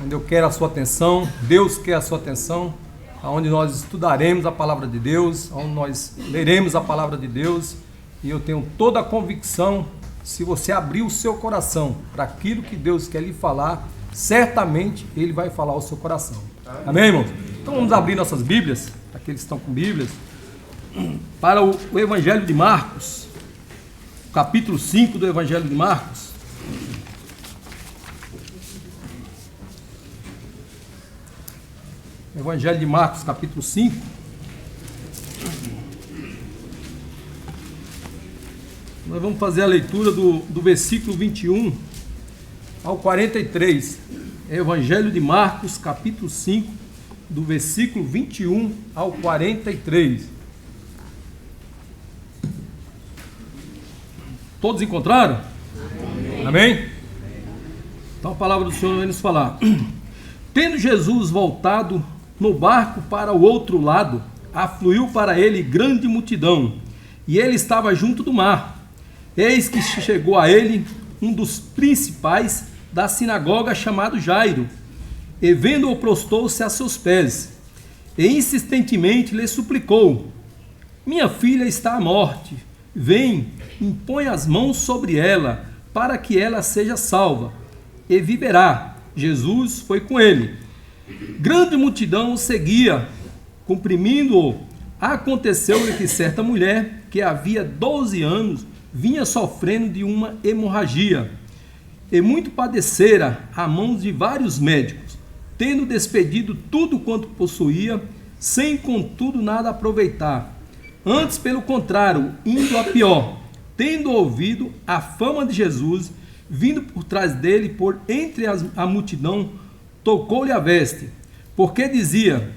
onde eu quero a sua atenção, Deus quer a sua atenção, onde nós estudaremos a palavra de Deus, onde nós leremos a palavra de Deus, e eu tenho toda a convicção, se você abrir o seu coração para aquilo que Deus quer lhe falar, certamente Ele vai falar ao seu coração. Amém, irmãos? Então vamos abrir nossas Bíblias, aqueles que estão com Bíblias, para o Evangelho de Marcos, capítulo 5 do Evangelho de Marcos. Evangelho de Marcos, capítulo 5. Nós vamos fazer a leitura do versículo 21 ao 43. Evangelho de Marcos, capítulo 5, do versículo 21 ao 43. Todos encontraram? Amém? Então a palavra do Senhor vai nos falar. Tendo Jesus voltado no barco para o outro lado, afluiu para ele grande multidão, e ele estava junto do mar. Eis que chegou a ele um dos principais da sinagoga, chamado Jairo, e vendo-o prostou-se a seus pés, e insistentemente lhe suplicou: minha filha está à morte, vem, impõe as mãos sobre ela, para que ela seja salva, e viverá. Jesus foi com ele. Grande multidão o seguia, comprimindo-o. Aconteceu-lhe que certa mulher, que havia 12 anos, vinha sofrendo de uma hemorragia, e muito padecera a mãos de vários médicos, tendo despedido tudo quanto possuía, sem contudo nada aproveitar. Antes, pelo contrário, indo a pior, tendo ouvido a fama de Jesus, vindo por trás dele, por entre a multidão, tocou-lhe a veste, porque dizia: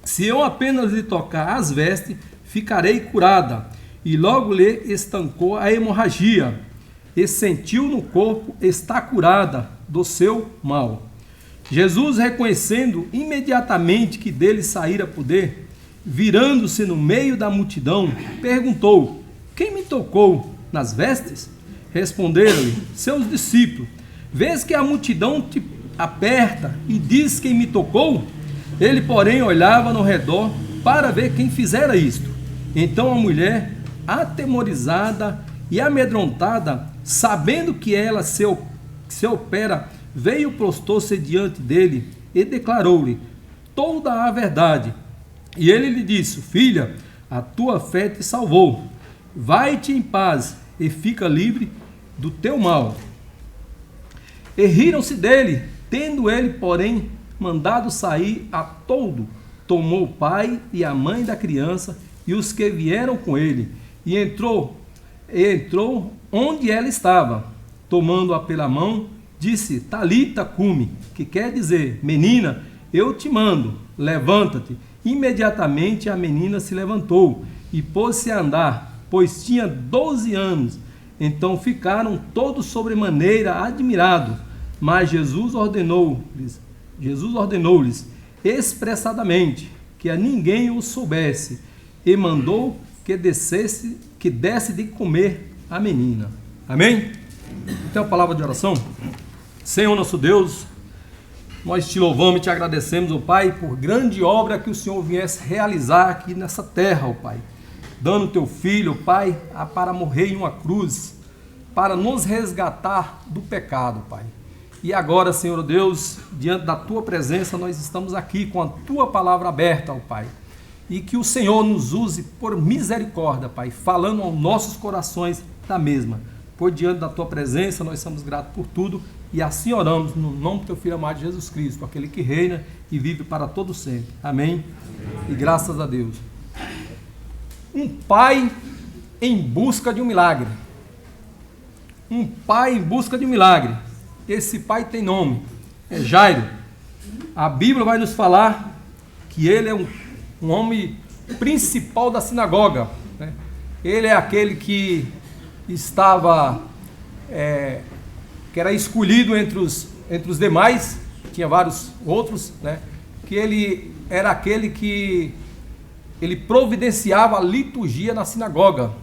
se eu apenas lhe tocar as vestes, ficarei curada. E logo lhe estancou a hemorragia, e sentiu no corpo estar curada do seu mal. Jesus, reconhecendo imediatamente que dele saíra poder, virando-se no meio da multidão, perguntou: quem me tocou nas vestes? Responderam-lhe seus discípulos: vês que a multidão te aperta e diz quem me tocou? Ele, porém, olhava no redor para ver quem fizera isto. Então a mulher, atemorizada e amedrontada, sabendo que ela se opera, veio, prostou-se diante dele e declarou-lhe toda a verdade. E ele lhe disse: filha, a tua fé te salvou. Vai-te em paz e fica livre do teu mal. E riram-se dele. Tendo ele, porém, mandado sair a todo, tomou o pai e a mãe da criança e os que vieram com ele, e entrou onde ela estava. Tomando-a pela mão, disse: Talita cumi, que quer dizer: menina, eu te mando, levanta-te. Imediatamente a menina se levantou e pôs-se a andar, pois tinha 12 anos. Então ficaram todos sobremaneira admirados. Mas Jesus ordenou-lhes expressadamente que a ninguém o soubesse, e mandou que desse de comer a menina. Amém? Então a palavra de oração. Senhor nosso Deus, nós te louvamos e te agradecemos, ó Pai, por grande obra que o Senhor viesse realizar aqui nessa terra, ó Pai, dando teu filho, ó Pai, para morrer em uma cruz, para nos resgatar do pecado, Pai. E agora, Senhor Deus, diante da tua presença, nós estamos aqui com a tua palavra aberta, ó Pai. E que o Senhor nos use por misericórdia, Pai, falando aos nossos corações da mesma. Por diante da tua presença, nós somos gratos por tudo. E assim oramos no nome do teu Filho amado Jesus Cristo, aquele que reina e vive para todo sempre. Amém? E graças a Deus. Um pai em busca de um milagre. Um pai em busca de um milagre. Esse pai tem nome, é Jairo. A Bíblia vai nos falar que ele é um homem principal da sinagoga, né? Ele é aquele que estava, que era escolhido entre os demais, tinha vários outros, né? Que ele era aquele que ele providenciava a liturgia na sinagoga,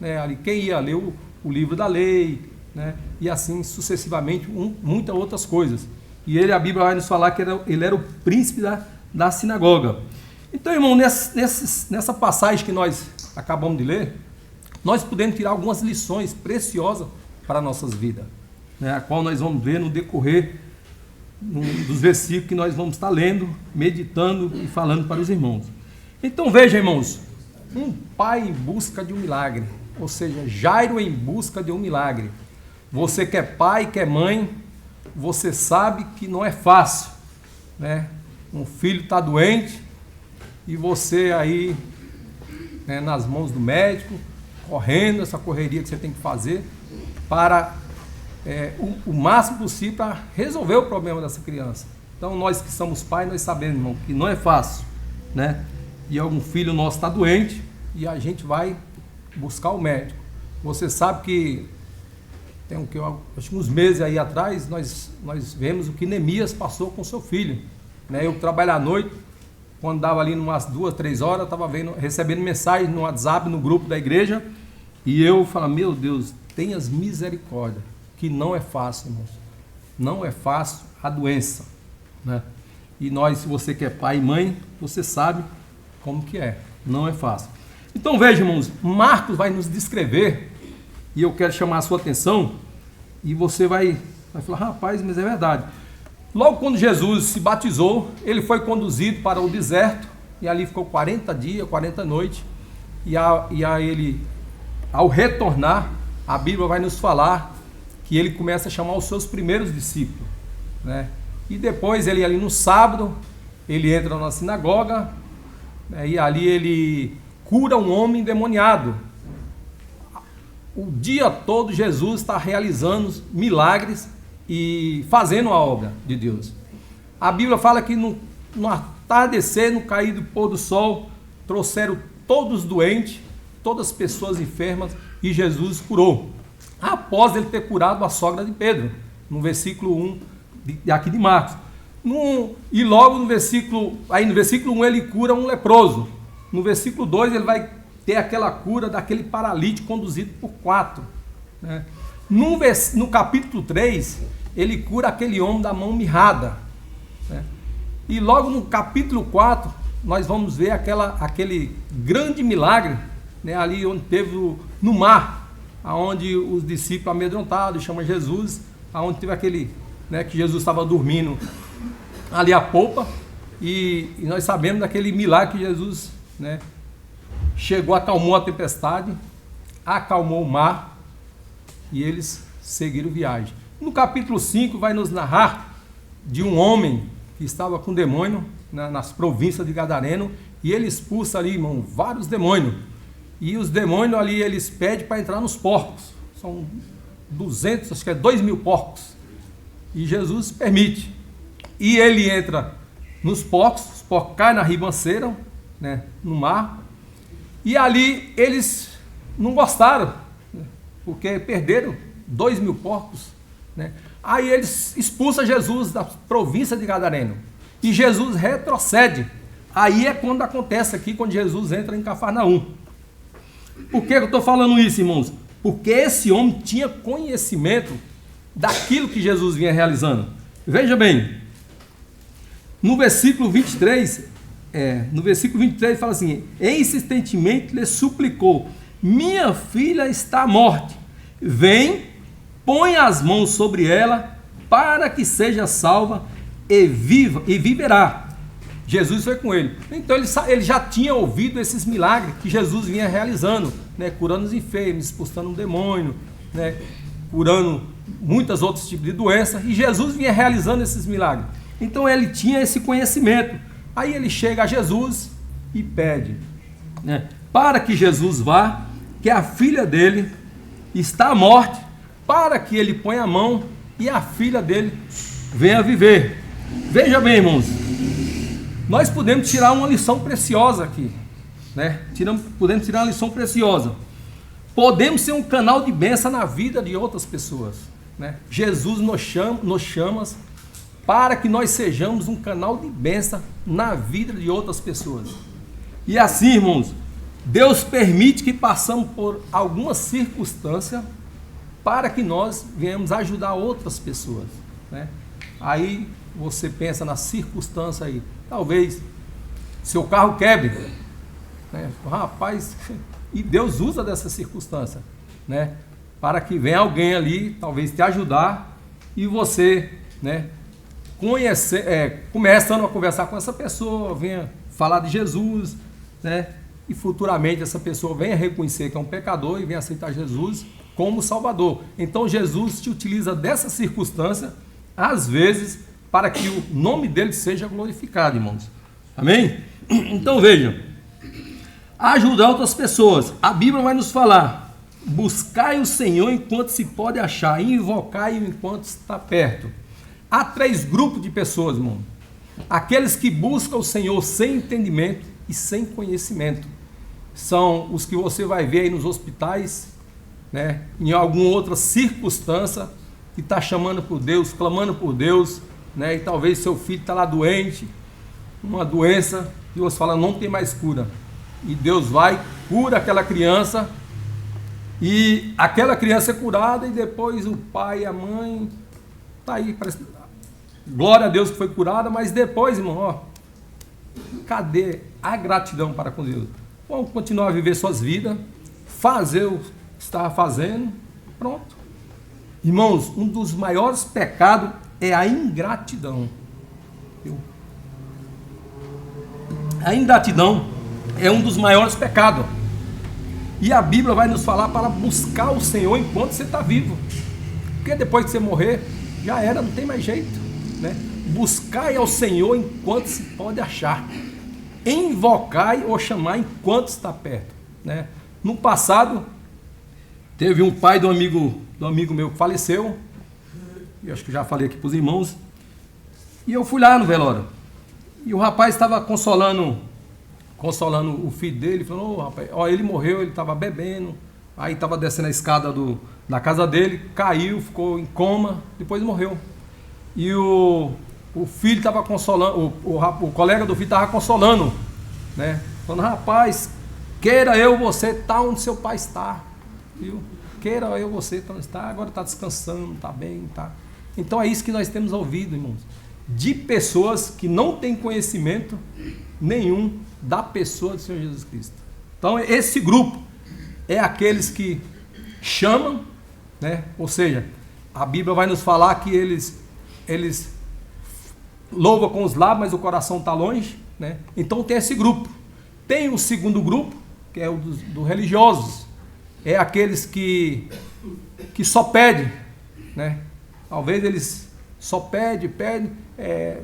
né? Ali quem ia ler o livro da lei, né? E assim sucessivamente, muitas outras coisas. E ele, a Bíblia vai nos falar que ele era o príncipe da sinagoga. Então, irmão, nessa passagem que nós acabamos de ler, nós podemos tirar algumas lições preciosas para nossas vidas, né, a qual nós vamos ver no decorrer dos versículos que nós vamos estar lendo, meditando e falando para os irmãos. Então veja, irmãos, um pai em busca de um milagre, ou seja, Jairo em busca de um milagre. Você que é pai, que é mãe, você sabe que não é fácil, né? Um filho está doente e você aí, né, nas mãos do médico, correndo essa correria que você tem que fazer para o máximo possível para resolver o problema dessa criança. Então nós que somos pais, nós sabemos, irmão, que não é fácil, né? E algum filho nosso está doente e a gente vai buscar o médico. Você sabe que tem acho que uns meses aí atrás nós vemos o que Neemias passou com seu filho, né? Eu trabalho à noite, quando dava ali umas 2, 3 horas, estava recebendo mensagem no WhatsApp, no grupo da igreja, e eu falo, meu Deus, tenhas misericórdia, que não é fácil, irmãos. Não é fácil a doença, né? E nós, se você que é pai e mãe, você sabe como que é, não é fácil. Então veja, irmãos, Marcos vai nos descrever, e eu quero chamar a sua atenção, e você vai falar, rapaz, mas é verdade. Logo quando Jesus se batizou, ele foi conduzido para o deserto, e ali ficou 40 dias, 40 noites, e ele, ao retornar, a Bíblia vai nos falar que ele começa a chamar os seus primeiros discípulos, né? E depois ele ali no sábado, ele entra na sinagoga, né? E ali ele cura um homem endemoniado. O dia todo Jesus está realizando milagres e fazendo a obra de Deus. A Bíblia fala que no atardecer, no cair do pôr do sol, trouxeram todos os doentes, todas as pessoas enfermas, e Jesus curou. Após ele ter curado a sogra de Pedro, no versículo 1 aqui de Marcos. E logo no versículo 1 ele cura um leproso. No versículo 2 ele vai ter aquela cura daquele paralítico conduzido por 4. Né? No capítulo 3, ele cura aquele homem da mão mirrada. Né? E logo no capítulo 4, nós vamos ver aquele grande milagre, né, ali onde teve no mar, aonde os discípulos amedrontados chamam Jesus, aonde teve aquele, né, que Jesus estava dormindo ali à polpa, e nós sabemos daquele milagre que Jesus, né, chegou, acalmou a tempestade, acalmou o mar, e eles seguiram viagem. No capítulo 5 vai nos narrar de um homem que estava com demônio nas províncias de Gadareno, e ele expulsa ali, irmão, vários demônios. E os demônios ali, eles pedem para entrar nos porcos. São 200, acho que é 2.000 porcos. E Jesus permite. E ele entra nos porcos, os porcos caem na ribanceira, né, no mar. E ali eles não gostaram, né, porque perderam 2.000 porcos. Né. Aí eles expulsam Jesus da província de Gadareno. E Jesus retrocede. Aí é quando acontece aqui, quando Jesus entra em Cafarnaum. Por que eu estou falando isso, irmãos? Porque esse homem tinha conhecimento daquilo que Jesus vinha realizando. Veja bem, no versículo 23, fala assim, insistentemente lhe suplicou, minha filha está à morte, vem, põe as mãos sobre ela, para que seja salva e viverá. Jesus foi com ele. Então ele já tinha ouvido esses milagres que Jesus vinha realizando, né? Curando os enfermos, expulsando um demônio, né? Curando muitos outros tipos de doenças, e Jesus vinha realizando esses milagres. Então ele tinha esse conhecimento. Aí ele chega a Jesus e pede, né, para que Jesus vá, que a filha dele está à morte, para que ele ponha a mão e a filha dele venha viver. Veja bem, irmãos, nós podemos tirar uma lição preciosa aqui, né? Podemos tirar uma lição preciosa. Podemos ser um canal de bênção na vida de outras pessoas, né? Jesus nos chama para que nós sejamos um canal de bênção na vida de outras pessoas. E assim, irmãos, Deus permite que passamos por alguma circunstância para que nós venhamos ajudar outras pessoas, né? Aí você pensa na circunstância aí, talvez seu carro quebre, né? Rapaz, e Deus usa dessa circunstância, né? Para que venha alguém ali, talvez te ajudar, e você, né, começando a conversar com essa pessoa, venha falar de Jesus, né? E futuramente essa pessoa venha reconhecer que é um pecador e venha aceitar Jesus como Salvador. Então Jesus te utiliza dessa circunstância, às vezes, para que o nome dele seja glorificado, irmãos. Amém? Então vejam, ajudar outras pessoas. A Bíblia vai nos falar: buscai o Senhor enquanto se pode achar, invocai-o enquanto está perto. Há 3 grupos de pessoas, irmão. Aqueles que buscam o Senhor sem entendimento e sem conhecimento. São os que você vai ver aí nos hospitais, né, em alguma outra circunstância, que está chamando por Deus, clamando por Deus, né, e talvez seu filho está lá doente, uma doença, e você fala, não tem mais cura. E Deus vai, cura aquela criança, e aquela criança é curada, e depois o pai e a mãe, está aí, parece, glória a Deus que foi curada, mas depois, irmão, ó, cadê a gratidão para com Deus? Vamos continuar a viver suas vidas, fazer o que estava fazendo, pronto. Irmãos, um dos maiores pecados é a ingratidão. A ingratidão é um dos maiores pecados. E a Bíblia vai nos falar para buscar o Senhor enquanto você está vivo. Porque depois que você morrer, já era, não tem mais jeito, né? Buscai ao Senhor enquanto se pode achar. Invocai ou chamar enquanto está perto, né? No passado, teve um pai de um amigo meu que faleceu, e acho que já falei aqui para os irmãos, e eu fui lá no velório, e o rapaz estava consolando o filho dele, falando, ô rapaz, ó, ele morreu, ele estava bebendo, aí estava descendo a escada da casa dele, caiu, ficou em coma, depois morreu. E o filho estava consolando, o colega do filho estava consolando, né? Falando, rapaz, queira eu você estar onde seu pai está, viu? Queira eu você estar onde está, agora está descansando, está bem, tá? Então é isso que nós temos ouvido, irmãos, de pessoas que não têm conhecimento nenhum da pessoa do Senhor Jesus Cristo. Então esse grupo é aqueles que chamam, né? Ou seja, a Bíblia vai nos falar que eles louvam com os lábios, mas o coração está longe, né? Então tem esse grupo. Tem o segundo grupo, que é o dos religiosos, é aqueles que só pedem, né? Talvez eles só pedem,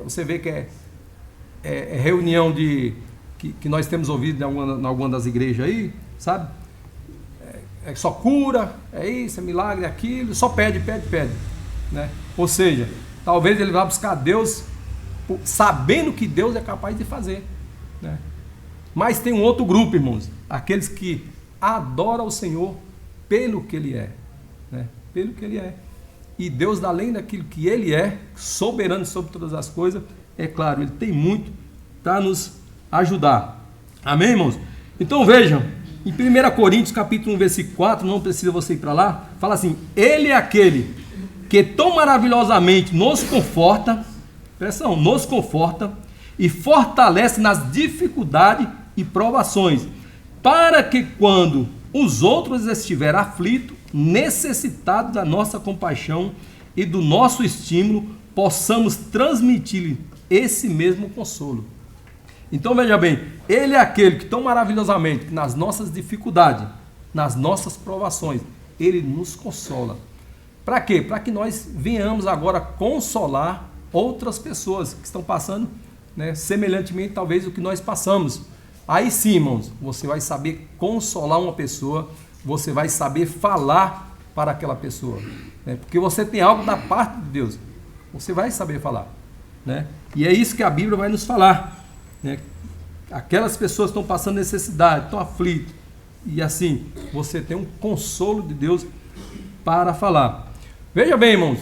você vê que é reunião que nós temos ouvido em alguma das igrejas aí, sabe? É só cura, é isso, é milagre, é aquilo, só pede, né? Ou seja, talvez ele vá buscar Deus sabendo que Deus é capaz de fazer, né? Mas tem um outro grupo, irmãos, aqueles que adoram o Senhor pelo que Ele é, né? Pelo que Ele é. E Deus, além daquilo que Ele é, soberano sobre todas as coisas, é claro, Ele tem muito para nos ajudar. Amém, irmãos? Então vejam, em 1 Coríntios capítulo 1, versículo 4, não precisa você ir para lá, fala assim, Ele é aquele que tão maravilhosamente nos conforta, presta atenção, nos conforta e fortalece nas dificuldades e provações, para que quando os outros estiverem aflitos, necessitados da nossa compaixão e do nosso estímulo, possamos transmitir-lhe esse mesmo consolo. Então veja bem, Ele é aquele que tão maravilhosamente, nas nossas dificuldades, nas nossas provações, Ele nos consola. Para quê? Para que nós venhamos agora consolar outras pessoas que estão passando, né, semelhantemente talvez o que nós passamos. Aí sim, irmãos, você vai saber consolar uma pessoa, você vai saber falar para aquela pessoa, né? Porque você tem algo da parte de Deus, você vai saber falar, né? E é isso que a Bíblia vai nos falar, né? Aquelas pessoas que estão passando necessidade, estão aflitas, e assim, você tem um consolo de Deus para falar. Veja bem, irmãos,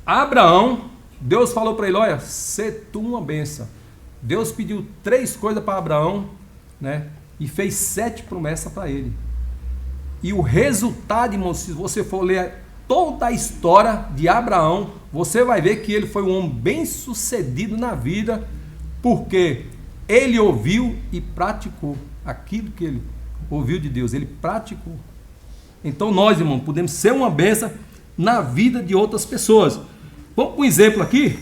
Abraão, Deus falou para ele, olha, sê tu uma bênção. Deus pediu 3 coisas para Abraão, né? E fez 7 promessas para ele. E o resultado, irmãos, se você for ler toda a história de Abraão, você vai ver que ele foi um homem bem sucedido na vida, porque ele ouviu e praticou aquilo que ele ouviu de Deus, ele praticou. Então nós, irmão, podemos ser uma bênção na vida de outras pessoas. Vamos para um exemplo aqui.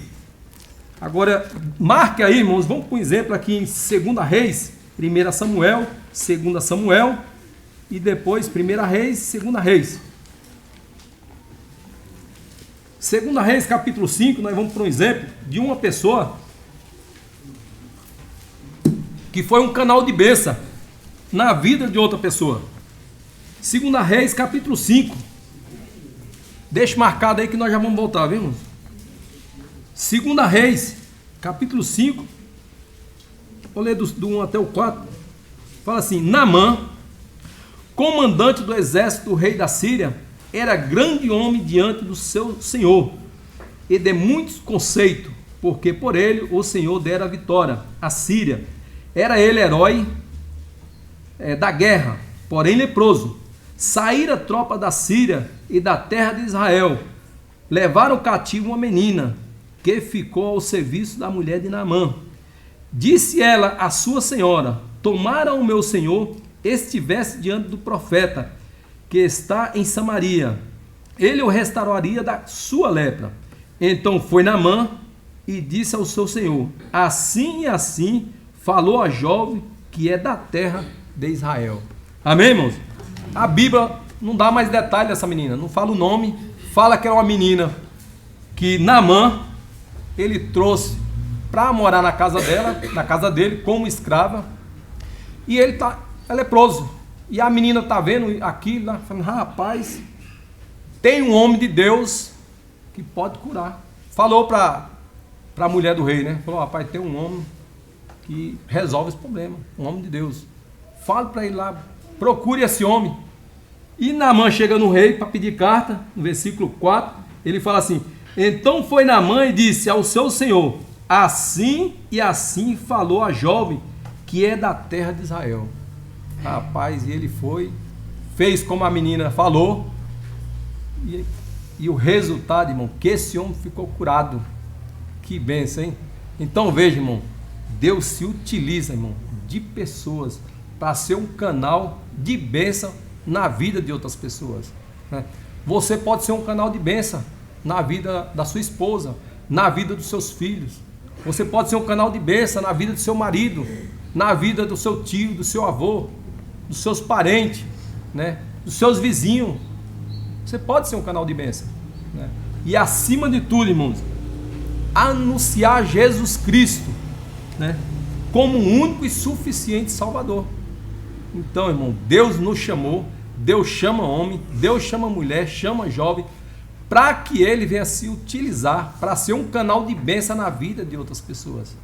Agora, marque aí, irmãos, vamos para um exemplo aqui em 2 Reis, 1 Samuel, 2 Samuel, e depois 1 Reis, 2 Reis. 2 Reis, capítulo 5, nós vamos para um exemplo de uma pessoa que foi um canal de bênção na vida de outra pessoa. 2 Reis, capítulo 5. Deixa marcado aí que nós já vamos voltar, viu, irmãos? 2 Reis, capítulo 5. Vou ler do 1 até o 4. Fala assim: Naamã, comandante do exército do rei da Síria, era grande homem diante do seu senhor, e de muitos conceitos, porque por ele o Senhor dera a vitória à Síria. Era ele herói da guerra, porém leproso. Saíra a tropa da Síria e da terra de Israel. Levaram cativo uma menina, que ficou ao serviço da mulher de Naamã. Disse ela à sua senhora: tomara o meu senhor estivesse diante do profeta, que está em Samaria, ele o restauraria da sua lepra. Então foi Naamã e disse ao seu senhor: assim e assim falou a jovem que é da terra de Israel. Amém, irmãos? A Bíblia não dá mais detalhe dessa menina, não fala o nome, fala que era uma menina que Naamã ele trouxe para morar na casa dela, na casa dele, como escrava, e ele é leproso. E a menina está vendo aquilo, lá, falando: rapaz, tem um homem de Deus que pode curar. Falou para a mulher do rei, né? Falou: rapaz, tem um homem que resolve esse problema, um homem de Deus. Fale para ele lá, procure esse homem. E Naamã chega no rei para pedir carta, no versículo 4, ele fala assim: então foi Naamã e disse ao seu senhor: assim e assim falou a jovem que é da terra de Israel. Rapaz, e ele foi, fez como a menina falou, e o resultado, irmão, que esse homem ficou curado. Que bênção, hein? Então veja, irmão, Deus se utiliza, irmão, de pessoas para ser um canal de bênção na vida de outras pessoas, né? Você pode ser um canal de bênção na vida da sua esposa, na vida dos seus filhos. Você pode ser um canal de bênção na vida do seu marido, na vida do seu tio, do seu avô, dos seus parentes, né? Dos seus vizinhos. Você pode ser um canal de bênção, né? E acima de tudo, irmãos, anunciar Jesus Cristo, né? Como um único e suficiente Salvador. Então, irmão, Deus nos chamou, Deus chama homem, Deus chama mulher, chama jovem, para que ele venha se utilizar, para ser um canal de bênção na vida de outras pessoas,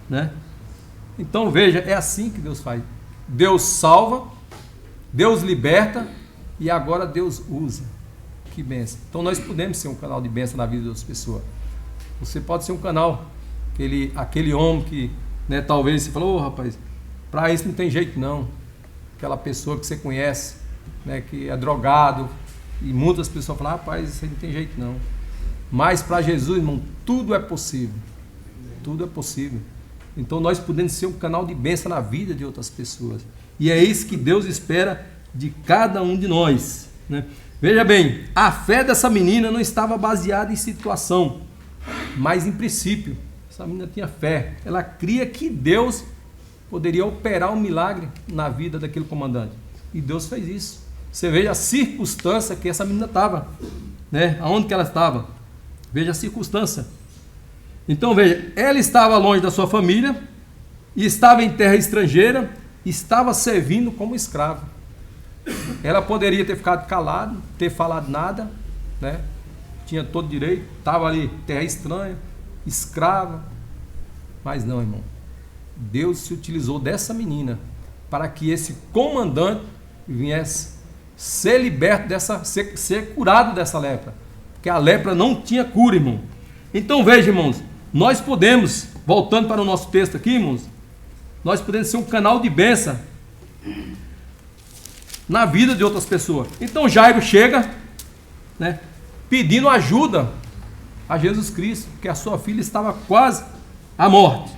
né? Então veja, é assim que Deus faz. Deus salva, Deus liberta, e agora Deus usa. Que bênção. Então nós podemos ser um canal de bênção na vida de outras pessoas. Você pode ser um canal, aquele homem que, né, talvez você falou: rapaz, para isso não tem jeito não. Aquela pessoa que você conhece, né, que é drogado, e muitas pessoas falam: rapaz, isso aí não tem jeito não. Mas para Jesus, irmão, tudo é possível. Tudo é possível. Então nós podemos ser um canal de bênção na vida de outras pessoas. E é isso que Deus espera de cada um de nós, né? Veja bem, a fé dessa menina não estava baseada em situação, mas em princípio. Essa menina tinha fé. Ela cria que Deus poderia operar um milagre na vida daquele comandante. E Deus fez isso. Você veja a circunstância que essa menina estava, né? Aonde que ela estava. Veja a circunstância. Então veja, ela estava longe da sua família, e estava em terra estrangeira, estava servindo como escrava. Ela poderia ter ficado calada, ter falado nada, né? Tinha todo direito, estava ali, terra estranha, escrava. Mas não, irmão. Deus se utilizou dessa menina para que esse comandante viesse ser liberto ser curado dessa lepra. Porque a lepra não tinha cura, irmão. Então veja, irmãos, nós podemos, voltando para o nosso texto aqui, irmãos, nós podemos ser um canal de bênção na vida de outras pessoas. Então Jairo chega, né? pedindo ajuda a Jesus Cristo, porque a sua filha estava quase à morte.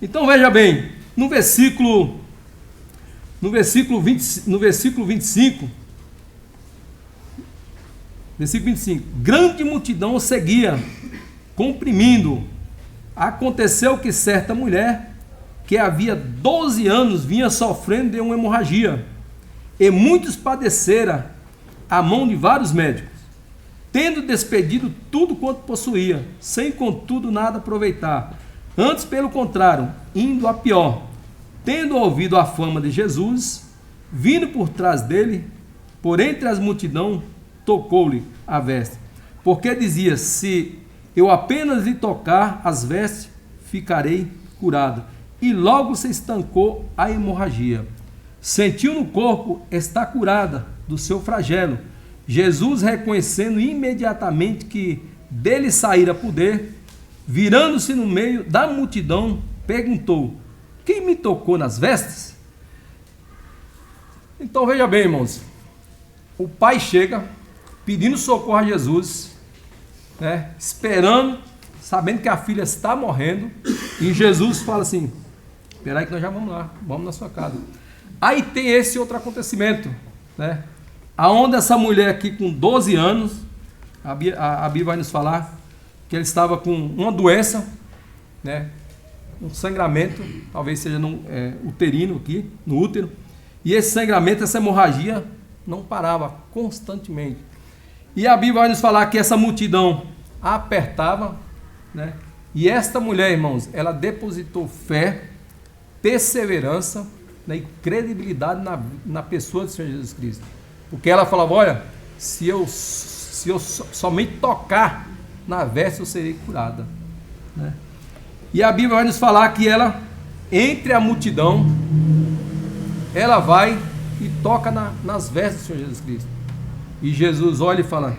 Então veja bem, no versículo 25, grande multidão o seguia, comprimindo. Aconteceu que certa mulher, que havia 12 anos, vinha sofrendo de uma hemorragia, e muitos padecera a mão de vários médicos, tendo despedido tudo quanto possuía, sem contudo nada aproveitar, antes pelo contrário, indo a pior. Tendo ouvido a fama de Jesus, vindo por trás dele, por entre as multidão, tocou-lhe a veste, porque dizia: se eu apenas lhe tocar as vestes, ficarei curado. E logo se estancou a hemorragia. Sentiu no corpo estar curada do seu flagelo. Jesus, reconhecendo imediatamente que dele saíra poder, virando-se no meio da multidão, perguntou: quem me tocou nas vestes? Então veja bem, irmãos, o pai chega pedindo socorro a Jesus, né, esperando, sabendo que a filha está morrendo, e Jesus fala assim: espera aí que nós já vamos lá, vamos na sua casa. Aí tem esse outro acontecimento, né, aonde essa mulher aqui com 12 anos, a Bíblia vai nos falar que ela estava com uma doença, né, um sangramento, talvez seja uterino aqui, no útero, e esse sangramento, essa hemorragia não parava constantemente. E a Bíblia vai nos falar que essa multidão apertava, né, e esta mulher, irmãos, ela depositou fé, perseverança, né, e credibilidade na pessoa do Senhor Jesus Cristo. Porque ela falava: olha, se eu somente tocar na veste, eu serei curada, né? E a Bíblia vai nos falar que ela, entre a multidão, ela vai e toca nas vestes do Senhor Jesus Cristo. E Jesus olha e fala: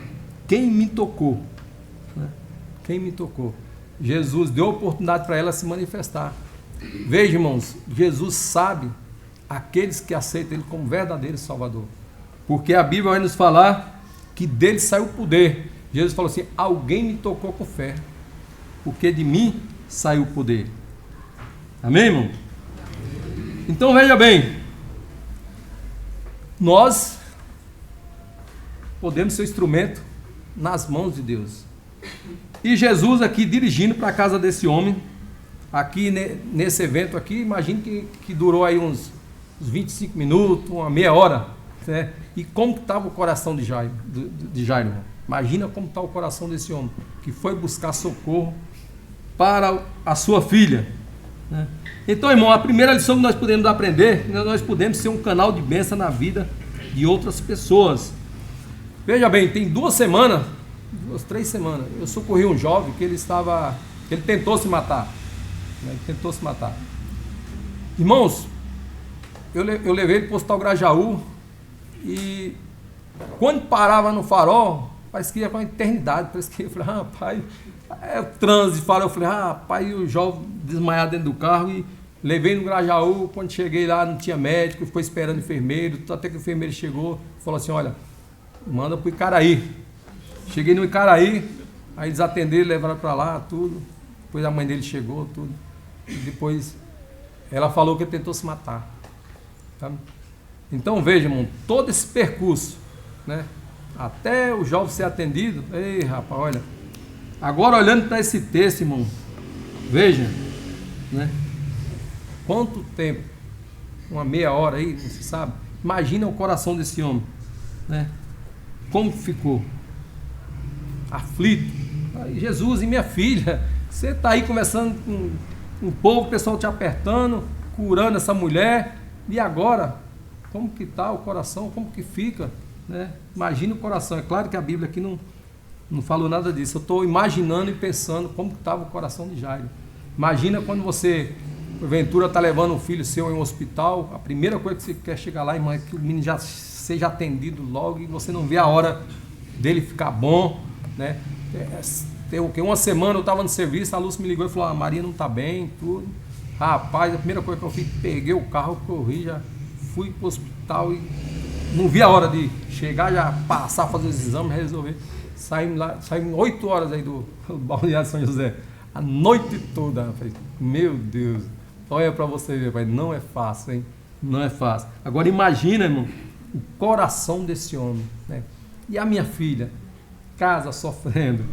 quem me tocou? Né? Quem me tocou? Jesus deu oportunidade para ela se manifestar. Veja, irmãos, Jesus sabe aqueles que aceitam Ele como verdadeiro Salvador. Porque a Bíblia vai nos falar que dele saiu o poder. Jesus falou assim: alguém me tocou com fé, porque de mim saiu o poder. Amém, irmão? Então veja bem, nós podemos ser instrumento nas mãos de Deus. E Jesus aqui dirigindo para a casa desse homem, aqui nesse evento aqui, imagine que durou aí uns 25 minutos, uma meia hora, né? E como estava o coração de Jairo, irmão? Imagina como está o coração desse homem, que foi buscar socorro para a sua filha, né? Então, irmão, a primeira lição que nós podemos aprender, nós podemos ser um canal de bênção na vida de outras pessoas. Veja bem, tem 2 semanas, 3 semanas, eu socorri um jovem que ele tentou se matar, né? Ele tentou se matar. Irmãos, eu levei ele para o Hospital Grajaú, e quando parava no farol, parece que ia para uma eternidade, parece que eu falei: rapaz, é o trânsito, eu falei: rapaz, e o jovem desmaiado dentro do carro, e levei no Grajaú. Quando cheguei lá não tinha médico, ficou esperando o enfermeiro, até que o enfermeiro chegou, falou assim: olha, manda para o Icaraí. Cheguei no Icaraí, aí eles atenderam, levaram para lá, tudo. Depois a mãe dele chegou, tudo. E depois ela falou que ele tentou se matar, sabe? Então veja, irmão, todo esse percurso, né, até o jovem ser atendido. Ei, rapaz, olha, agora olhando para esse texto, irmão, veja, né, quanto tempo, uma meia hora aí, você sabe, imagina o coração desse homem, né, como ficou, aflito. Aí, Jesus, e minha filha, você está aí conversando com o povo, o pessoal te apertando, curando essa mulher, e agora, como que está o coração, como que fica, né? Imagina o coração. É claro que a Bíblia aqui não falou nada disso, eu estou imaginando e pensando como que estava o coração de Jairo. Imagina quando você, porventura, está levando um filho seu em um hospital, a primeira coisa que você quer chegar lá, irmão, é que o menino já seja atendido logo, e você não vê a hora dele ficar bom, né? Tem o quê? Uma semana eu estava no serviço, a Lúcia me ligou e falou: a Maria não está bem, tudo. Rapaz, a primeira coisa que eu fiz, peguei o carro, corri, já fui para o hospital e não vi a hora de chegar, já passar, fazer os exames, resolver. Saímos 8 horas aí do Balneário São José, a noite toda. Eu falei, meu Deus, olha para você ver, pai, não é fácil, hein? Não é fácil. Agora imagina, irmão, o coração desse homem, né? E a minha filha, casa sofrendo.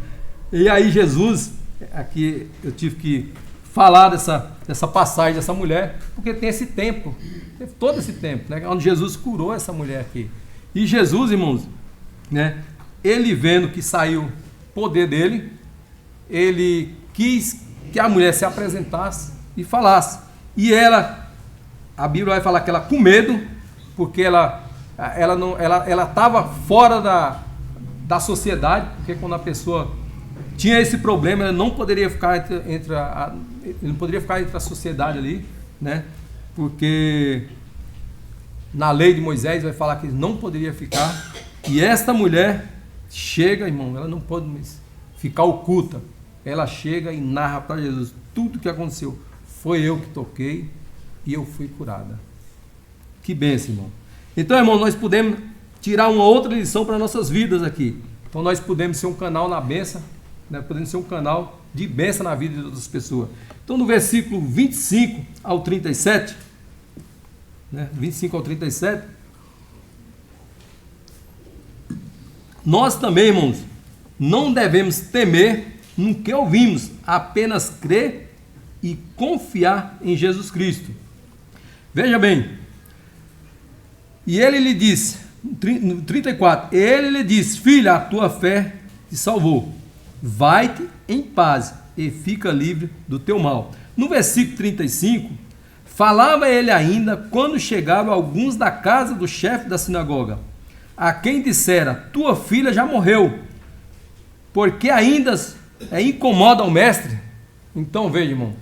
E aí Jesus, aqui eu tive que falar dessa passagem dessa mulher, porque tem esse tempo, teve todo esse tempo, né? Onde Jesus curou essa mulher aqui. E Jesus, irmãos, né? Ele vendo que saiu o poder dele, ele quis que a mulher se apresentasse e falasse. E ela, a Bíblia vai falar que ela com medo, porque ela estava fora da sociedade, porque quando a pessoa tinha esse problema, ela não poderia ficar entre a sociedade ali, né? Porque na lei de Moisés vai falar que ele não poderia ficar. E esta mulher chega, irmão, ela não pode ficar oculta. Ela chega e narra para Jesus tudo o que aconteceu. Foi eu que toquei e eu fui curada. Que bênção, irmão. Então, irmão, nós podemos tirar uma outra lição para nossas vidas aqui. Então, nós podemos ser um canal na bênção, né? Podemos ser um canal de bênção na vida de outras pessoas. Então, no versículo 25 ao 37, né? 25 ao 37, nós também, irmãos, não devemos temer no que ouvimos, apenas crer e confiar em Jesus Cristo. Veja bem, e ele lhe disse, no 34, ele lhe disse, filha, a tua fé te salvou, vai-te em paz e fica livre do teu mal. No versículo 35, falava ele ainda quando chegaram alguns da casa do chefe da sinagoga, a quem dissera, tua filha já morreu, porque ainda incomoda o mestre. Então veja, irmão,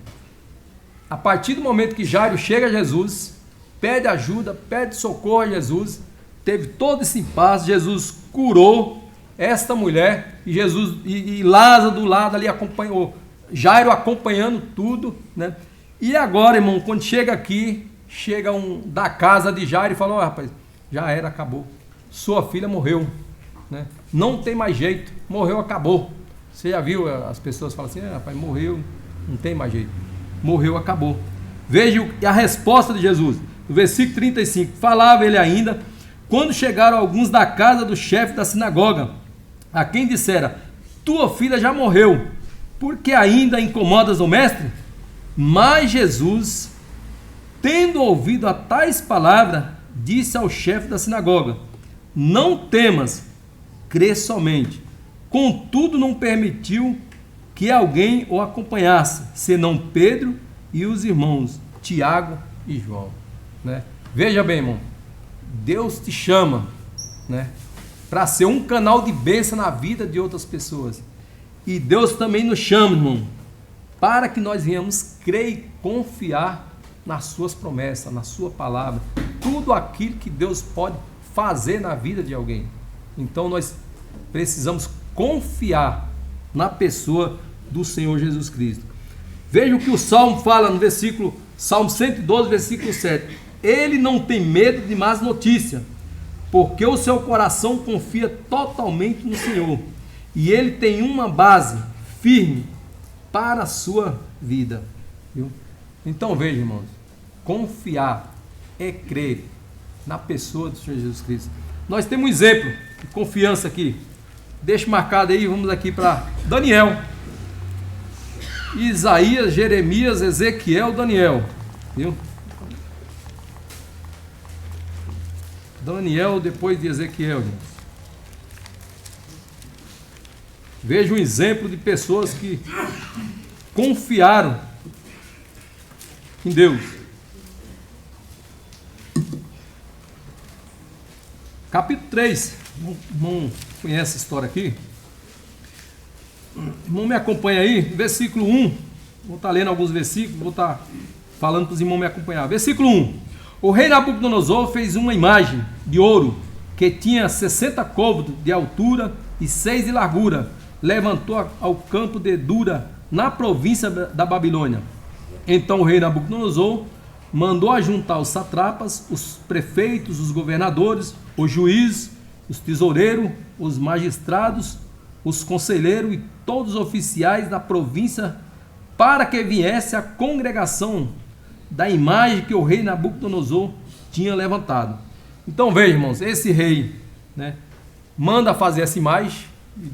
a partir do momento que Jairo chega a Jesus, pede ajuda, pede socorro a Jesus, teve todo esse impasse, Jesus curou esta mulher, e Lázaro do lado ali acompanhou, Jairo acompanhando tudo, né? E agora, irmão, quando chega aqui, chega um da casa de Jairo e fala, rapaz, já era, acabou. Sua filha morreu, né? Não tem mais jeito, morreu, acabou. Você já viu, as pessoas falam assim, rapaz, morreu, não tem mais jeito. Morreu, acabou. Veja a resposta de Jesus. No versículo 35, falava ele ainda, quando chegaram alguns da casa do chefe da sinagoga, a quem dissera, tua filha já morreu, porque ainda incomodas o mestre? Mas Jesus, tendo ouvido a tais palavras, disse ao chefe da sinagoga, não temas, crê somente. Contudo, não permitiu que alguém o acompanhasse, senão Pedro e os irmãos Tiago e João, né? Veja bem, irmão, Deus te chama, né, para ser um canal de bênção na vida de outras pessoas. E Deus também nos chama, irmão, para que nós venhamos crer e confiar nas suas promessas, na sua palavra, tudo aquilo que Deus pode fazer na vida de alguém. Então nós precisamos confiar na pessoa do Senhor Jesus Cristo. Veja o que o Salmo fala no versículo, Salmo 112, versículo 7. Ele não tem medo de más notícias, porque o seu coração confia totalmente no Senhor, e ele tem uma base firme para a sua vida. Viu? Então veja, irmãos, confiar é crer na pessoa do Senhor Jesus Cristo. Nós temos um exemplo de confiança aqui. Deixa marcado aí, vamos aqui para Daniel. Isaías, Jeremias, Ezequiel, Daniel. Viu? Daniel depois de Ezequiel. Gente. Veja um exemplo de pessoas que confiaram em Deus. Capítulo 3. O irmão conhece a história aqui? O irmão me acompanha aí, versículo 1. Vou estar lendo alguns versículos, vou estar falando para os irmãos me acompanhar. Versículo 1. O rei Nabucodonosor fez uma imagem de ouro que tinha 60 côvados de altura e 6 de largura. Levantou ao campo de Dura, na província da Babilônia. Então o rei Nabucodonosor mandou ajuntar os satrapas, os prefeitos, os governadores, os juízes, os tesoureiros, os magistrados, os conselheiros e todos os oficiais da província para que viesse a congregação da imagem que o rei Nabucodonosor tinha levantado. Então veja, irmãos, esse rei, né, manda fazer essa imagem de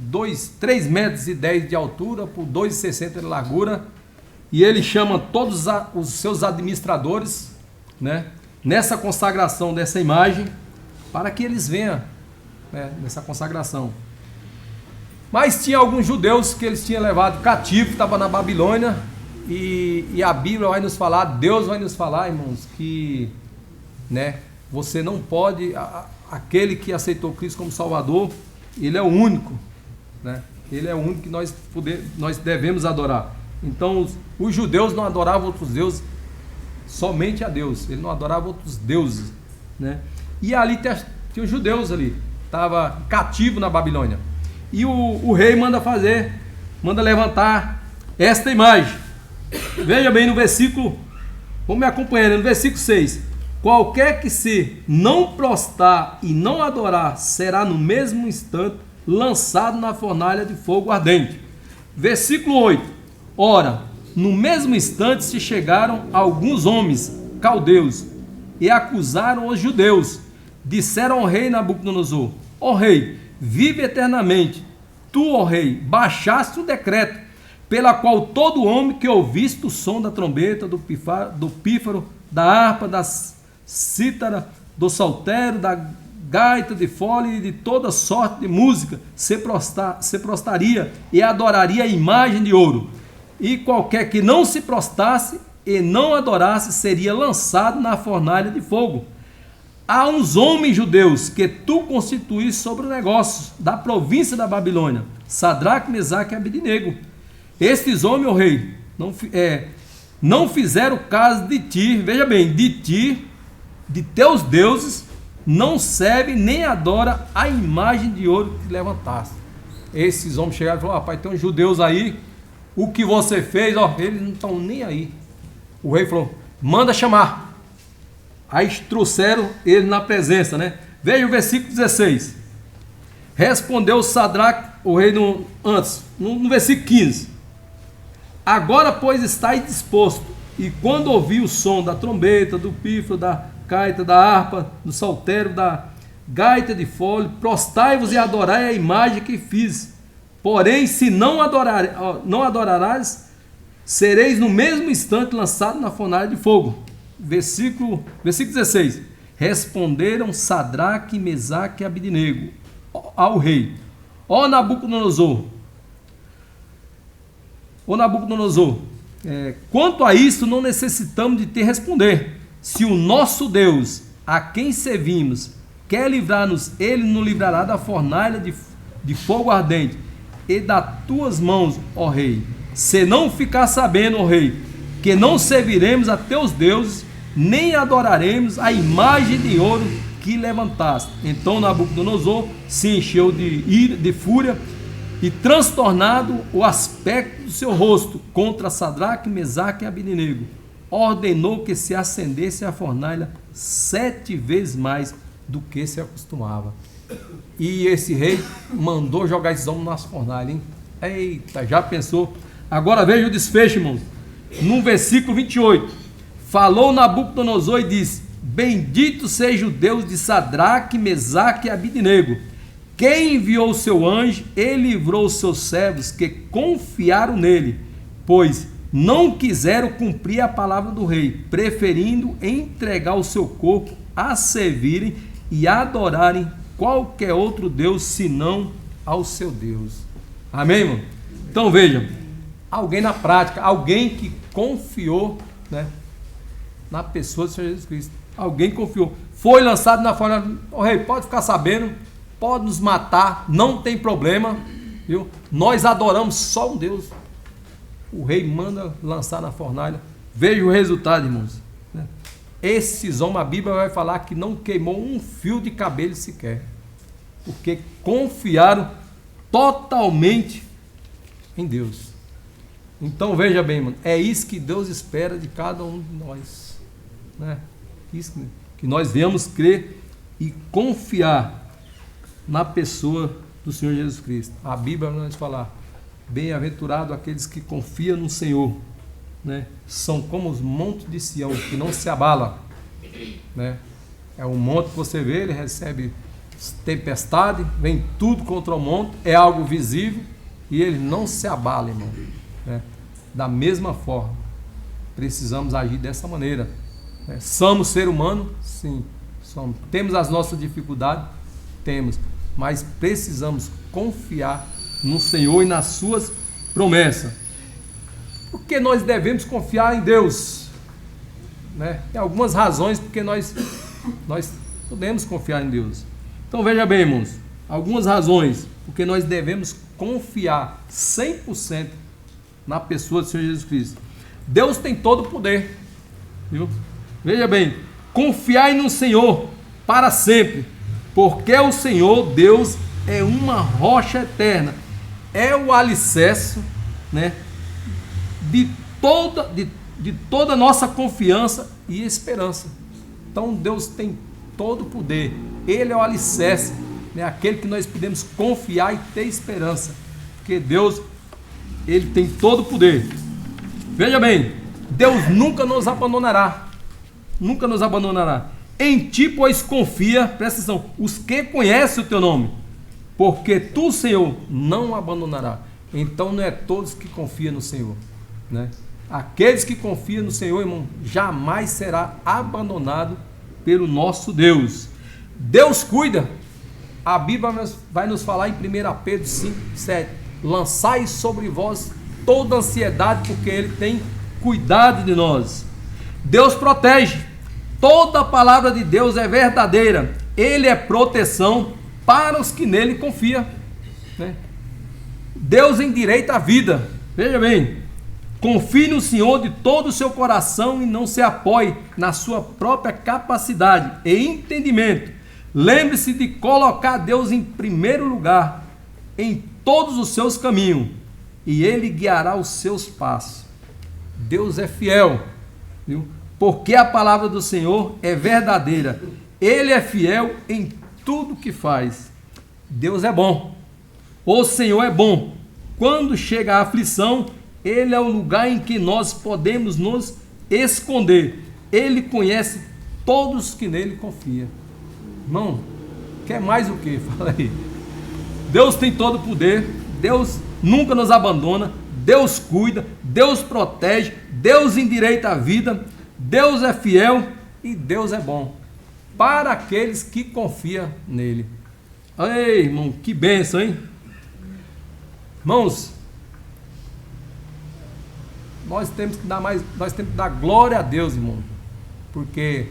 3 metros e 10 de altura por 2,60 de largura, e ele chama todos os seus administradores, né, nessa consagração dessa imagem, para que eles venham, né, nessa consagração. Mas tinha alguns judeus que eles tinham levado cativo, estavam na Babilônia, e a Bíblia vai nos falar, Deus vai nos falar, irmãos, que, né, você não pode, aquele que aceitou Cristo como Salvador, ele é o único, né? Ele é o único que nós devemos adorar. Então os judeus não adoravam outros deuses, somente a Deus. Ele não adorava outros deuses, né? E ali tinha os judeus ali, estava cativo na Babilônia. E o rei manda levantar esta imagem. Veja bem no versículo, vamos me acompanhando, no versículo 6. Qualquer que se não prostrar e não adorar, será no mesmo instante lançado na fornalha de fogo ardente. Versículo 8. Ora, no mesmo instante se chegaram alguns homens caldeus e acusaram os judeus. Disseram ao rei Nabucodonosor: ó rei, vive eternamente. Tu, ó rei, baixaste o decreto, pela qual todo homem que ouviste o som da trombeta, do pífaro, da harpa, da cítara, do saltério, da gaita de fole e de toda sorte de música, se prostraria e adoraria a imagem de ouro. E qualquer que não se prostrasse e não adorasse, seria lançado na fornalha de fogo. Há uns homens judeus que tu constituíste sobre o negócio da província da Babilônia, Sadraque, Mesaque e Abednego. Estes homens, ó rei, não fizeram caso de ti, veja bem, de ti, de teus deuses, não serve nem adora a imagem de ouro que levantaste. Esses homens chegaram e falaram: rapaz, tem uns judeus aí, o que você fez, ó, eles não estão nem aí. O rei falou: manda chamar. Aí trouxeram ele na presença, né? Veja o versículo 16. Respondeu Sadraque, o rei, no versículo 15. Agora, pois, estáis disposto, e quando ouvir o som da trombeta, do pífaro, da gaita, da harpa, do saltério, da gaita de fole, prostai-vos e adorai a imagem que fiz. Porém, se não adorarás, sereis no mesmo instante lançado na fornalha de fogo. Versículo 16. Responderam Sadraque, Mesaque e Abednego ao rei: ó Nabucodonosor, quanto a isso não necessitamos de te responder. Se o nosso Deus, a quem servimos, quer livrar-nos, ele nos livrará da fornalha de fogo ardente e das tuas mãos, ó rei. Se não ficar sabendo, ó rei, que não serviremos a teus deuses, nem adoraremos a imagem de ouro que levantaste. Então Nabucodonosor se encheu de ira, de fúria, e transtornado o aspecto do seu rosto contra Sadraque, Mesaque e Abednego, ordenou que se acendesse a fornalha 7 vezes mais do que se acostumava. E esse rei mandou jogar esses homens nas fornalhas, hein? Eita, já pensou? Agora veja o desfecho, irmãos. No versículo 28, falou Nabucodonosor e disse: bendito seja o Deus de Sadraque, Mesaque e Abednego, quem enviou o seu anjo e livrou os seus servos que confiaram nele, pois não quiseram cumprir a palavra do rei, preferindo entregar o seu corpo a servirem e adorarem qualquer outro Deus senão ao seu Deus. Amém, irmão? Então vejam, alguém na prática, alguém que confiou, né, na pessoa do Senhor Jesus Cristo. Alguém confiou, foi lançado na fornalha. O rei pode ficar sabendo, pode nos matar, não tem problema, viu? Nós adoramos só um Deus. O rei manda lançar na fornalha. Veja o resultado, irmãos. Esses homens, a Bíblia vai falar que não queimou um fio de cabelo sequer, porque confiaram totalmente em Deus. Então veja bem, mano, é isso que Deus espera de cada um de nós, né? Isso que nós venhamos crer e confiar na pessoa do Senhor Jesus Cristo. A Bíblia vai nos falar: bem-aventurado aqueles que confiam no Senhor, né? São como os montes de Sião, que não se abala, né? É um monte que você vê, ele recebe tempestade, vem tudo contra o monte, é algo visível e ele não se abala, irmão, né? Da mesma forma, precisamos agir dessa maneira, né? Somos ser humano, sim, somos. Temos as nossas dificuldades, temos, mas precisamos confiar no Senhor e nas suas promessas. Porque nós devemos confiar em Deus, né? Tem algumas razões porque nós podemos confiar em Deus. Então veja bem, irmãos, algumas razões porque nós devemos confiar 100% na pessoa do Senhor Jesus Cristo. Deus tem todo o poder, viu? Veja bem, confiai no Senhor para sempre, porque o Senhor Deus é uma rocha eterna, é o alicerce, né, de toda a nossa confiança e esperança. Então Deus tem todo o poder, Ele é o alicerce, né, aquele que nós podemos confiar e ter esperança, porque Deus, Ele tem todo o poder. Veja bem, Deus nunca nos abandonará, nunca nos abandonará. Em ti, pois, confia, presta atenção, os que conhecem o teu nome, porque tu, Senhor, não abandonará. Então não é todos que confiam no Senhor, né? Aqueles que confiam no Senhor, irmão, jamais será abandonado pelo nosso Deus. Deus cuida. A Bíblia vai nos falar em 1 Pedro 5:7, lançai sobre vós toda ansiedade, porque Ele tem cuidado de nós. Deus protege. Toda a palavra de Deus é verdadeira. Ele é proteção para os que nele confiam, né? Deus endireita a vida. Veja bem, confie no Senhor de todo o seu coração e não se apoie na sua própria capacidade e entendimento. Lembre-se de colocar Deus em primeiro lugar em todos os seus caminhos e Ele guiará os seus passos. Deus é fiel, viu? Porque a palavra do Senhor é verdadeira. Ele é fiel em tudo que faz. Deus é bom. O Senhor é bom. Quando chega a aflição, Ele é o lugar em que nós podemos nos esconder. Ele conhece todos que nele confiam. Irmão, quer mais o que? Fala aí. Deus tem todo o poder. Deus nunca nos abandona. Deus cuida. Deus protege. Deus endireita a vida. Deus é fiel e Deus é bom para aqueles que confiam nele. Ei, irmão, que bênção, hein? Irmãos, nós temos que dar glória a Deus, irmão, porque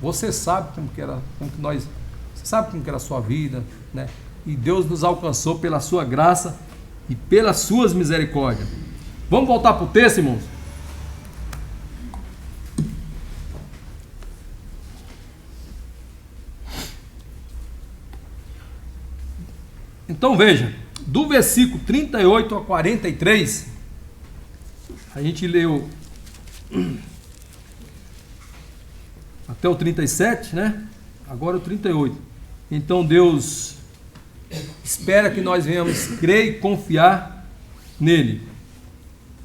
você sabe você sabe como que era a sua vida, né? E Deus nos alcançou pela sua graça e pelas suas misericórdias. Vamos voltar para o texto, irmãos? Então veja, do versículo 38 a 43, a gente leu até o 37, né? Agora o 38. Então Deus espera que nós venhamos crer e confiar nele.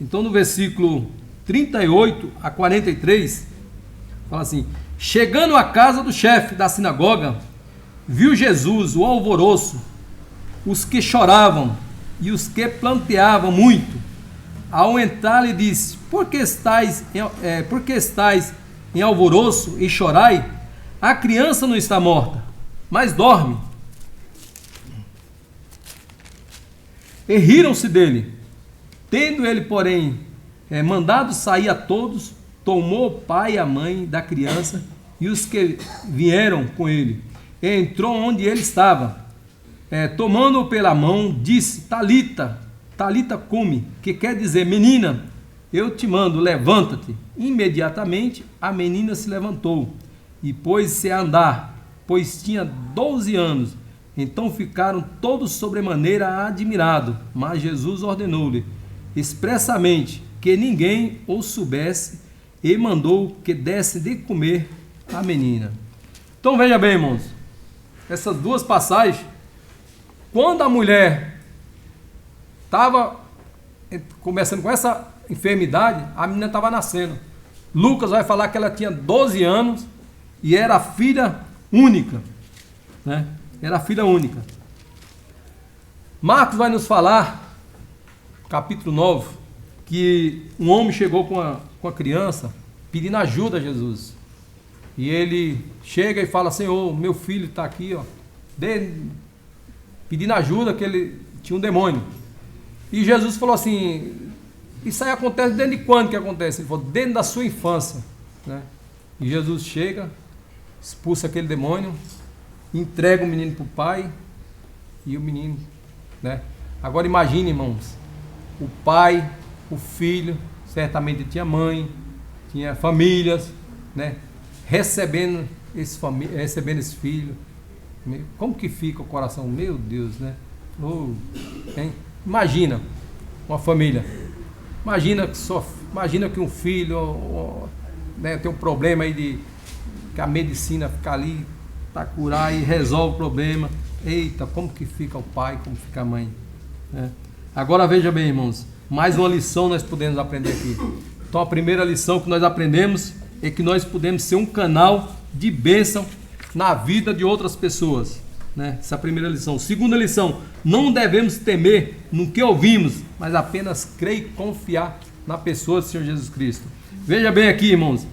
Então no versículo 38 a 43, fala assim: chegando à casa do chefe da sinagoga, viu Jesus o alvoroço, os que choravam e os que planteavam muito. Ao entrar, lhe disse: por que estáis em alvoroço e chorai? A criança não está morta, mas dorme. E riram-se dele. Tendo ele, porém, mandado sair a todos, tomou o pai e a mãe da criança e os que vieram com ele, e entrou onde ele estava. Tomando-o pela mão, disse: Talita, Talita cumi, que quer dizer: menina, eu te mando, levanta-te. Imediatamente a menina se levantou e pôs-se a andar, pois tinha 12 anos. Então ficaram todos sobremaneira admirados, mas Jesus ordenou-lhe expressamente que ninguém o soubesse e mandou que desse de comer à menina. Então veja bem, irmãos, essas duas passagens, Quando a mulher estava começando com essa enfermidade, a menina estava nascendo. Lucas vai falar que ela tinha 12 anos e era filha única, né? Era filha única. Marcos vai nos falar, capítulo 9, que um homem chegou com a criança pedindo ajuda a Jesus. E ele chega e fala: Senhor, meu filho está aqui, ó, pedindo ajuda, que ele tinha um demônio. E Jesus falou assim: isso aí acontece desde quando que acontece? Ele falou: dentro da sua infância, né? E Jesus chega, expulsa aquele demônio, entrega o menino para o pai, e o menino, né? Agora imagine, irmãos, o pai, o filho, certamente tinha mãe, tinha famílias, né? Recebendo esse filho. Como que fica o coração? Meu Deus, né? Hein? Imagina uma família. Imagina que um filho, né, tem um problema aí que a medicina fica ali para curar e resolve o problema. Eita, como que fica o pai, como fica a mãe, né? Agora veja bem, irmãos, mais uma lição nós podemos aprender aqui. Então a primeira lição que nós aprendemos é que nós podemos ser um canal de bênção na vida de outras pessoas, né? Essa é a primeira lição. Segunda lição: não devemos temer no que ouvimos, mas apenas crer e confiar na pessoa do Senhor Jesus Cristo. Veja bem aqui, irmãos,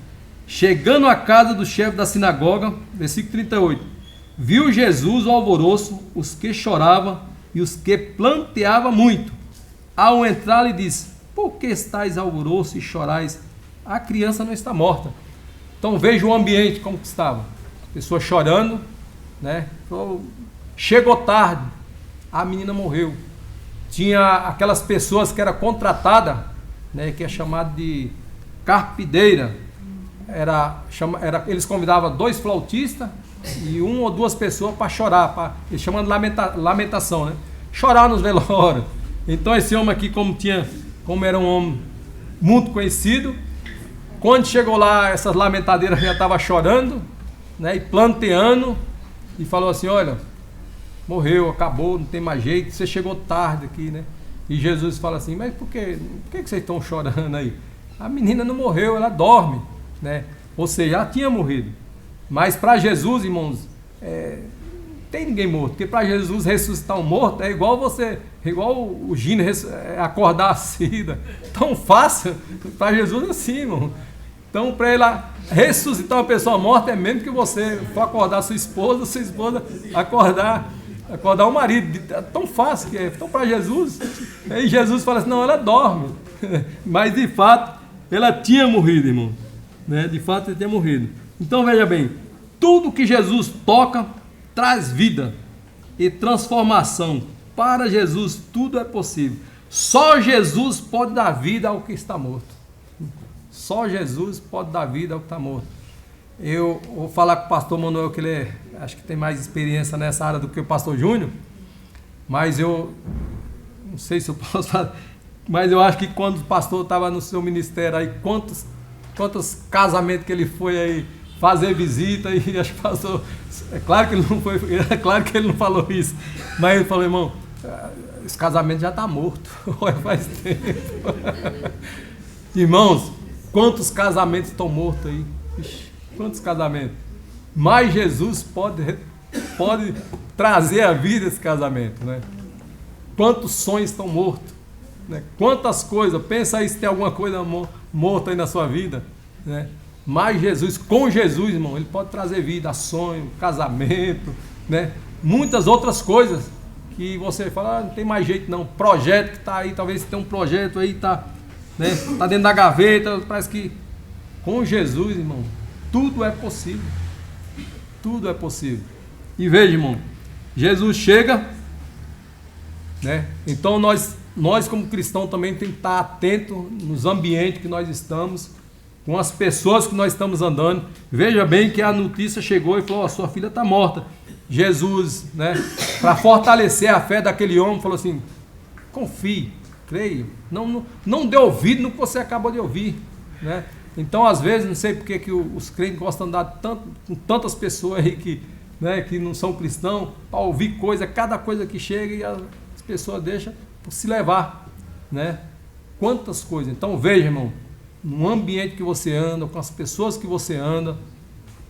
chegando à casa do chefe da sinagoga, versículo 38, viu Jesus o alvoroço, os que choravam e os que planteavam muito. Ao entrar, lhe disse: por que estáis alvoroço e chorais? A criança não está morta. Então veja o ambiente como que estava. Pessoas chorando, né? Chegou tarde, a menina morreu. Tinha aquelas pessoas que era contratada, né? Que é chamado de carpideira. Eles convidavam 2 flautistas e 1 ou 2 pessoas para chorar, eles chamam de lamentação, né? Chorar nos velórios. Então esse homem aqui, como era um homem muito conhecido, quando chegou lá, essas lamentadeiras já estavam chorando, né, e planteando, e falou assim: olha, morreu, acabou, não tem mais jeito, você chegou tarde aqui, né? E Jesus fala assim: mas por que vocês estão chorando aí? A menina não morreu, ela dorme, né? Ou seja, já tinha morrido. Mas para Jesus, irmãos, tem ninguém morto, porque para Jesus ressuscitar um morto é igual o Gino acordar a Cida, tão fácil. Para Jesus é assim, irmão. Então, para ele ressuscitar uma pessoa morta é mesmo que você for acordar sua esposa acordar o marido. É tão fácil que é. Então, para Jesus, aí Jesus fala assim: não, ela dorme. Mas de fato, ela tinha morrido, irmão, né? De fato, ela tinha morrido. Então, veja bem, tudo que Jesus toca traz vida e transformação. Para Jesus tudo é possível. Só Jesus pode dar vida ao que está morto. Só Jesus pode dar vida ao que está morto. Eu vou falar com o pastor Manuel, que ele acho que tem mais experiência nessa área do que o pastor Júnior, mas eu não sei se eu posso falar, mas eu acho que quando o pastor estava no seu ministério aí, quantos casamentos que ele foi aí fazer visita, e acho que passou. É claro que ele não falou isso, mas ele falou: irmão, esse casamento já está morto, faz tempo. Irmãos, quantos casamentos estão mortos aí? Ixi, quantos casamentos? Mas Jesus pode trazer à vida esse casamento, né? Quantos sonhos estão mortos, né? Quantas coisas, pensa aí se tem alguma coisa morta aí na sua vida, né? Mas Jesus, com Jesus, irmão, ele pode trazer vida, sonho, casamento, né? Muitas outras coisas que você fala: não tem mais jeito não. Projeto que está aí, talvez você tenha um projeto aí, tá, né? Tá dentro da gaveta, parece que com Jesus, irmão, tudo é possível. Tudo é possível. E veja, irmão, Jesus chega, né? Então nós como cristãos também temos que estar atentos nos ambientes que nós estamos, com as pessoas que nós estamos andando. Veja bem que a notícia chegou e falou: sua filha está morta. Jesus, né, para fortalecer a fé daquele homem, falou assim: confie, creia, não dê ouvido no que você acabou de ouvir, né? Então, às vezes, não sei porque que os crentes gostam de andar com tantas pessoas aí né, que não são cristãos, para ouvir cada coisa que chega, e as pessoas deixam por se levar, né? Quantas coisas. Então veja, irmão, no ambiente que você anda, com as pessoas que você anda,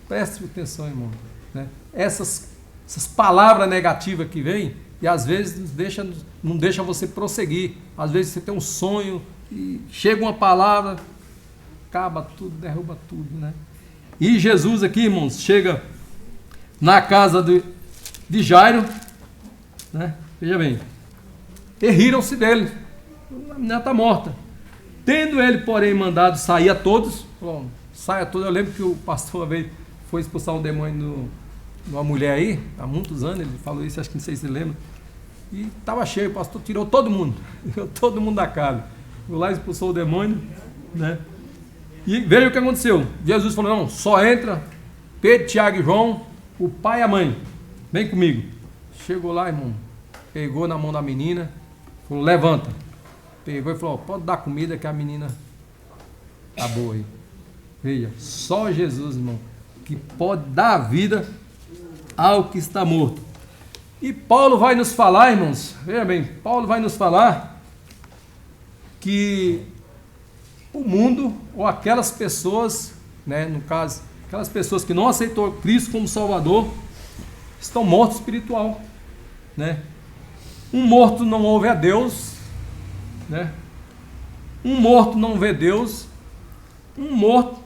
preste atenção, irmão, né? Essas palavras negativas que vêm, e às vezes não deixa você prosseguir. Às vezes você tem um sonho e chega uma palavra, acaba tudo, derruba tudo, né? E Jesus aqui, irmãos, chega na casa de Jairo, né? Veja bem, e riram-se dele. A menina está morta. Tendo ele, porém, mandado sair a todos, falou, saia a todos. Eu lembro que o pastor uma vez foi expulsar um demônio numa mulher aí, há muitos anos, ele falou isso, acho que não sei se você lembra. E estava cheio, o pastor tirou todo mundo da casa. Foi lá, expulsou o demônio, né? E veja o que aconteceu. Jesus falou, não, só entra Pedro, Tiago e João, o pai e a mãe. Vem comigo. Chegou lá, irmão, pegou na mão da menina, falou, levanta. Pegou e falou, pode dar comida que a menina tá boa aí. Veja, só Jesus, irmão, que pode dar vida ao que está morto. E Paulo vai nos falar, irmãos, veja bem, Paulo vai nos falar que o mundo, ou aquelas pessoas, né, no caso, aquelas pessoas que não aceitou Cristo como Salvador, estão mortos espiritual, né? Um morto não ouve a Deus, né? Um morto não vê Deus, um morto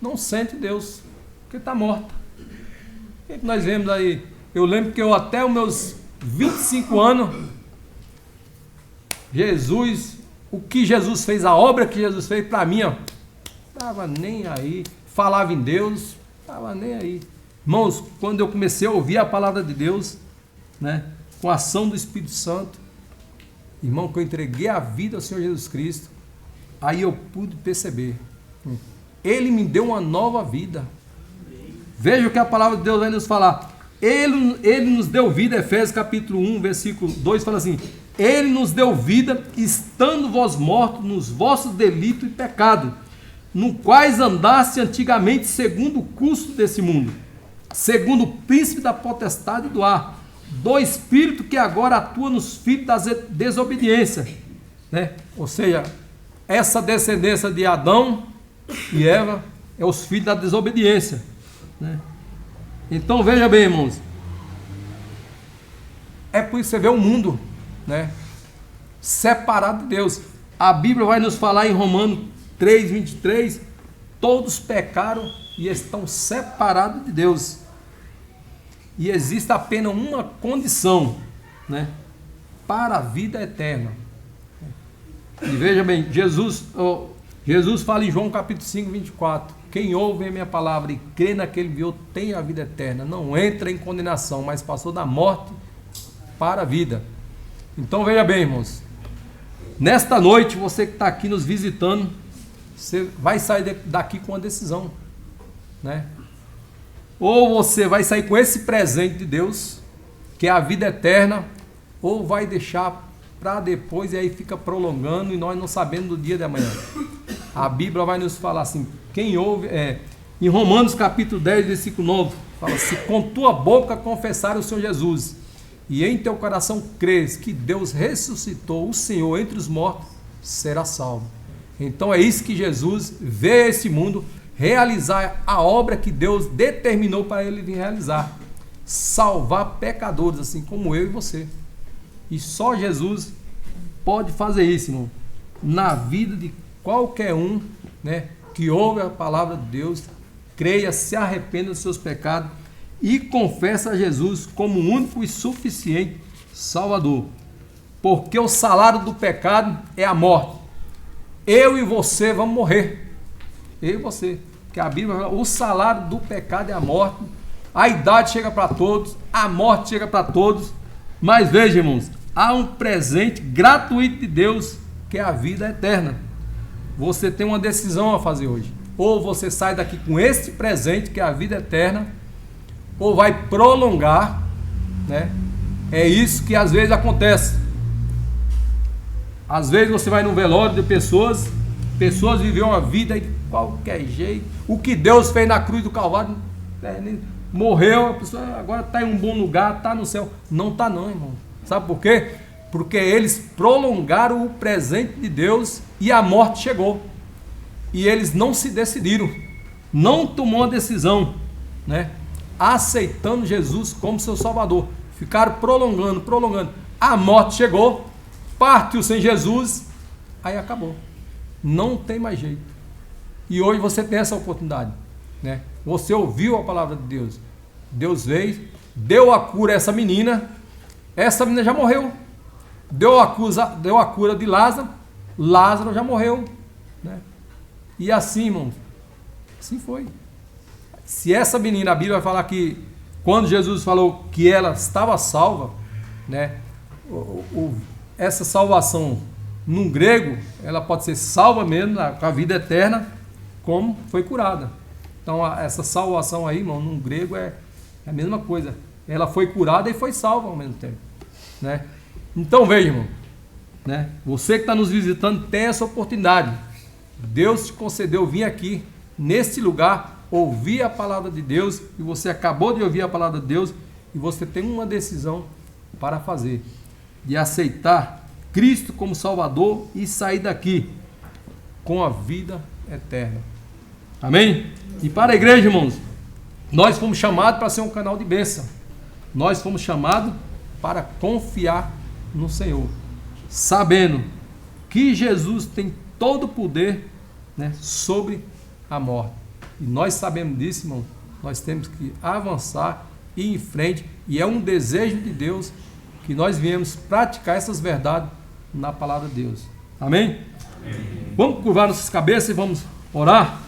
não sente Deus, porque está morto. O que nós vemos aí? Eu lembro que eu até os meus 25 anos, o que Jesus fez, a obra que Jesus fez para mim, ó, estava nem aí, falava em Deus, estava nem aí. Irmãos, quando eu comecei a ouvir a palavra de Deus, né, com a ação do Espírito Santo, irmão, que eu entreguei a vida ao Senhor Jesus Cristo, aí eu pude perceber, Ele me deu uma nova vida. Veja o que a palavra de Deus vai nos falar. Ele nos deu vida, Efésios capítulo 1, versículo 2, fala assim, Ele nos deu vida, estando vós mortos nos vossos delitos e pecados, no quais andaste antigamente segundo o curso desse mundo, segundo o príncipe da potestade do ar, do espírito que agora atua nos filhos da desobediência, né? Ou seja, essa descendência de Adão e Eva é os filhos da desobediência, né? Então veja bem, irmãos, é por isso que você vê o mundo, né, separado de Deus. A Bíblia vai nos falar em Romanos 3:23, todos pecaram e estão separados de Deus. E existe apenas uma condição, né, para a vida eterna. E veja bem, Jesus fala em João capítulo 5:24, quem ouve a minha palavra e crê naquele que enviou tem a vida eterna, não entra em condenação, mas passou da morte para a vida. Então veja bem, irmãos, nesta noite, você que está aqui nos visitando, você vai sair daqui com uma decisão, né? Ou você vai sair com esse presente de Deus, que é a vida eterna, ou vai deixar para depois e aí fica prolongando e nós não sabemos do dia de amanhã. A Bíblia vai nos falar assim, quem ouve, em Romanos capítulo 10, versículo 9, fala, se com tua boca confessar o Senhor Jesus, e em teu coração creres que Deus ressuscitou o Senhor entre os mortos, será salvo. Então é isso que Jesus veio a esse mundo, realizar a obra que Deus determinou para ele vir realizar, salvar pecadores, assim como eu e você. E só Jesus pode fazer isso, irmão, na vida de qualquer um, né, que ouve a palavra de Deus, creia, se arrependa dos seus pecados e confessa a Jesus como o único e suficiente Salvador. Porque o salário do pecado é a morte. Eu e você vamos morrer. Eu e você. Porque a Bíblia fala, o salário do pecado é a morte. A idade chega para todos, a morte chega para todos. Mas veja, irmãos, há um presente gratuito de Deus, que é a vida eterna. Você tem uma decisão a fazer hoje. Ou você sai daqui com este presente, que é a vida eterna, ou vai prolongar, né? É isso que às vezes acontece. Às vezes você vai no velório de pessoas vivem uma vida de qualquer jeito. O que Deus fez na cruz do Calvário, morreu, a pessoa agora está em um bom lugar, está no céu. Não está não, irmão. Sabe por quê? Porque eles prolongaram o presente de Deus e a morte chegou. E eles não se decidiram, não tomou uma decisão, né? Aceitando Jesus como seu Salvador. Ficaram prolongando. A morte chegou, partiu sem Jesus, aí acabou. Não tem mais jeito. E hoje você tem essa oportunidade, né? Você ouviu a palavra de Deus. Deus veio, deu a cura a essa menina. Essa menina já morreu. Deu a cura de Lázaro. Lázaro já morreu, né? E assim, irmãos, assim foi. Se essa menina, a Bíblia vai falar que quando Jesus falou que ela estava salva, né? Essa salvação no grego, ela pode ser salva mesmo, com a vida eterna, como foi curada. Então essa salvação aí, irmão, no grego é a mesma coisa. Ela foi curada e foi salva ao mesmo tempo, né? Então veja, irmão, né? Você que está nos visitando tem essa oportunidade. Deus te concedeu vir aqui neste lugar, ouvir a palavra de Deus, e você acabou de ouvir a palavra de Deus e você tem uma decisão para fazer, de aceitar Cristo como Salvador e sair daqui com a vida eterna. Amém? E para a igreja, irmãos, nós fomos chamados para ser um canal de bênção. Nós fomos chamados para confiar no Senhor, sabendo que Jesus tem todo o poder, né, sobre a morte. E nós sabemos disso, irmão. Nós temos que avançar e ir em frente. E é um desejo de Deus que nós viemos praticar essas verdades na palavra de Deus. Amém? Amém. Vamos curvar nossas cabeças e vamos orar.